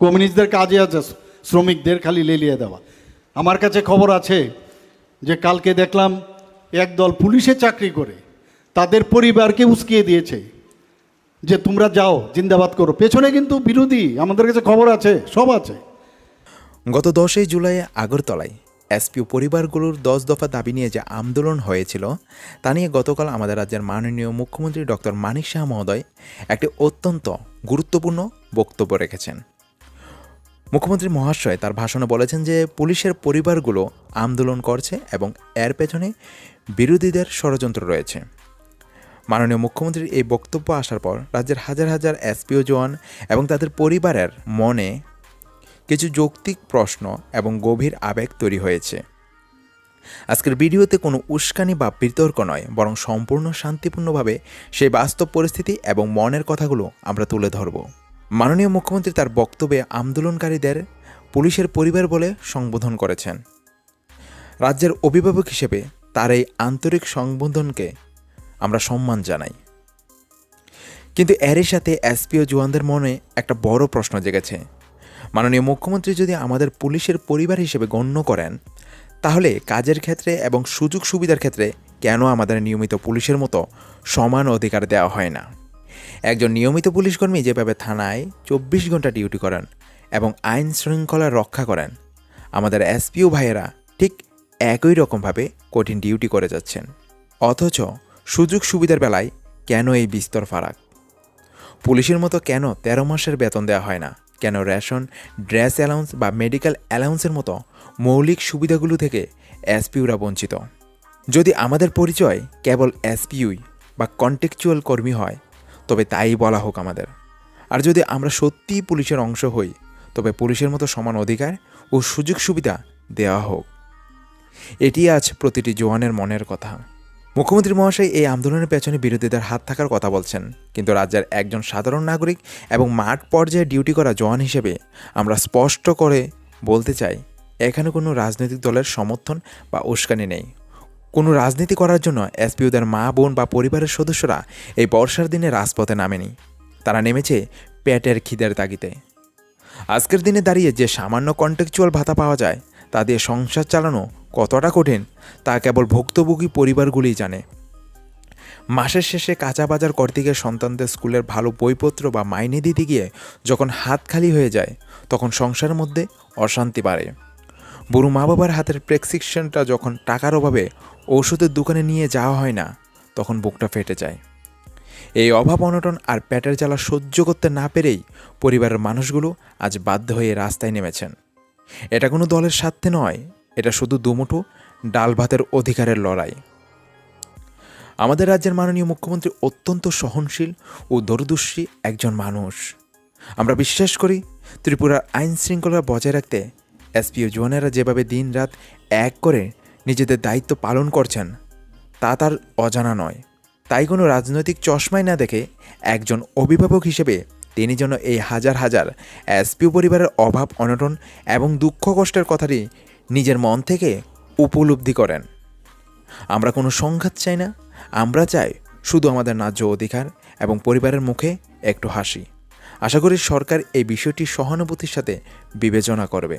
কমিউনিস্টদের কাজে আছে শ্রমিকদের খালি লেলিয়ে দেওয়া। আমার কাছে খবর আছে যে কালকে দেখলাম একদল পুলিশে চাকরি করে তাদের পরিবারকে উস্কিয়ে দিয়েছে যে তোমরা যাও জিন্দাবাদ করো, পেছনে কিন্তু বিরোধী। আমাদের কাছে খবর আছে, সব আছে। গত 10 জুলাই আগরতলায় এসপিও পরিবারগুলোর 10 দফা দাবি নিয়ে যে আন্দোলন হয়েছিল তা নিয়ে গতকাল আমাদের রাজ্যের মাননীয় মুখ্যমন্ত্রী ডক্টর মানিক সাহা মহোদয় একটি অত্যন্ত গুরুত্বপূর্ণ বক্তব্য রেখেছেন। মুখ্যমন্ত্রী মহাশয় তার ভাষণে বলেছেন যে পুলিশের পরিবারগুলো আন্দোলন করছে এবং এর পেছনে বিরোধীদের ষড়যন্ত্র রয়েছে। মাননীয় মুখ্যমন্ত্রীর এই বক্তব্য আসার পর রাজ্যের হাজার হাজার এসপিও জওয়ান এবং তাদের পরিবারের মনে কিছু যৌক্তিক প্রশ্ন এবং গভীর আবেগ তৈরি হয়েছে। আজকের ভিডিওতে কোনো উস্কানি বা বিতর্ক নয়, বরং সম্পূর্ণ শান্তিপূর্ণভাবে সেই বাস্তব পরিস্থিতি এবং মনের কথাগুলো আমরা তুলে ধরব। মাননীয় মুখ্যমন্ত্রী তার বক্তব্যে আন্দোলনকারীদের পুলিশের পরিবার বলে সম্বোধন করেছেন। রাজ্যের অভিভাবক হিসেবে তার এই আন্তরিক সম্বোধনকে আমরা সম্মান জানাই। কিন্তু এরই সাথে এসপিও জওয়ানদের মনে একটা বড় প্রশ্ন জেগেছে। মাননীয় মুখ্যমন্ত্রী যদি আমাদের পুলিশের পরিবার হিসেবে গণ্য করেন, তাহলে কাজের ক্ষেত্রে এবং সুযোগ সুবিধার ক্ষেত্রে কেন আমাদের নিয়মিত পুলিশের মতো সমান অধিকার দেওয়া হয় না? একজন নিয়মিত পুলিশকর্মী যেভাবে থানায় 24 ঘন্টা ডিউটি করেন এবং আইন শৃঙ্খলা রক্ষা করেন, আমাদের এসপিও ভাইয়েরা ঠিক একই রকমভাবে কঠিন ডিউটি করে যাচ্ছেন। অথচ সুযোগ সুবিধার বেলায় কেন এই বিস্তর ফারাক? পুলিশের মতো কেন 13 মাসের বেতন দেওয়া হয় না? কেন রেশন, ড্রেস অ্যালাউন্স বা মেডিকেল অ্যালাউন্সের মতো মৌলিক সুবিধাগুলো থেকে এসপিউরা বঞ্চিত? যদি আমাদের পরিচয় কেবল এসপিউই বা কন্টেকচুয়াল কর্মী হয়, তবে তাই বলা হোক আমাদের। আর যদি আমরা সত্যিই পুলিশের অংশ হই, তবে পুলিশের মতো সমান অধিকার ও সুযোগ সুবিধা দেওয়া হোক। এটি আজ প্রতিটি জওয়ানের মনের কথা। মুখ্যমন্ত্রী মহাশয় এই আন্দোলনের পেছনে বিরোধীদের হাত থাকার কথা বলছেন, কিন্তু রাজ্যের একজন সাধারণ নাগরিক এবং মাঠ পর্যায়ে ডিউটি করা জওয়ান হিসেবে আমরা স্পষ্ট করে বলতে চাই, এখানে কোনো রাজনৈতিক দলের সমর্থন বা উস্কানি নেই। কোনো রাজনীতি করার জন্য এসপিওদের মা, বোন বা পরিবারের সদস্যরা এই বর্ষার দিনে রাজপথে নামেনি। তারা নেমেছে পেটের খিদের তাগিদে। আজকের দিনে দাঁড়িয়ে যে সামান্য কন্টেকচুয়াল ভাতা পাওয়া যায়, তা দিয়ে সংসার চালানো কতটা কঠিন তা কেবল ভুক্তভোগী পরিবারগুলিই জানে। মাসের শেষে কাঁচা বাজার করতে গিয়ে সন্তানদের স্কুলের ভালো বইপত্র বা মাইনে দিতে গিয়ে যখন হাত খালি হয়ে যায়, তখন সংসারের মধ্যে অশান্তি বাড়ে। বুড়ো মা বাবার হাতের প্রেসক্রিপশনটা যখন টাকার অভাবে ওষুধের দোকানে নিয়ে যাওয়া হয় না, তখন বুকটা ফেটে যায়। এই অভাব, অনটন আর পেটের জ্বালা সহ্য করতে না পেরেই পরিবারের মানুষগুলো আজ বাধ্য হয়ে রাস্তায় নেমেছেন। এটা কোনো দলের স্বার্থে নয়, এটা শুধু দুমুঠো ডাল ভাতের অধিকারের লড়াই। আমাদের রাজ্যের মাননীয় মুখ্যমন্ত্রী অত্যন্ত সহনশীল ও দূরদর্শী একজন মানুষ। আমরা বিশ্বাস করি ত্রিপুরার আইন শৃঙ্খলা বজায় রাখতে এসপিও জওয়ানেরা যেভাবে দিন রাত এক করে নিজেদের দায়িত্ব পালন করছেন, তা তার অজানা নয়। তাই কোনো রাজনৈতিক চশমায় না দেখে একজন অভিভাবক হিসেবে তিনি যেন এই হাজার হাজার এসপিও পরিবারের অভাব, অনটন এবং দুঃখ কষ্টের কথাটি নিজের মন থেকে উপলব্ধি করেন। আমরা কোনো সংঘাত চাই না, আমরা চাই শুধু আমাদের ন্যায্য অধিকার এবং পরিবারের মুখে একটু হাসি। আশা করি সরকার এই বিষয়টি সহানুভূতির সাথে বিবেচনা করবে।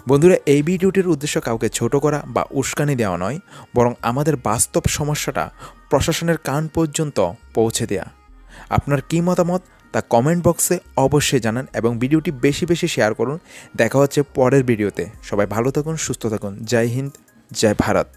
বন্ধুরা, এই ভিডিওটির উদ্দেশ্য কাউকে ছোট করা বা উস্কানি দেওয়া নয়, বরং আমাদের বাস্তব সমস্যাটা প্রশাসনের কান পর্যন্ত পৌঁছে দেয়া। আপনার কী মতামত তা কমেন্ট বক্সে অবশ্যই জানান এবং ভিডিওটি বেশি বেশি শেয়ার করুন। দেখা হচ্ছে পরের ভিডিওতে। সবাই ভালো থাকুন, সুস্থ থাকুন। জয় হিন্দ, জয় ভারত।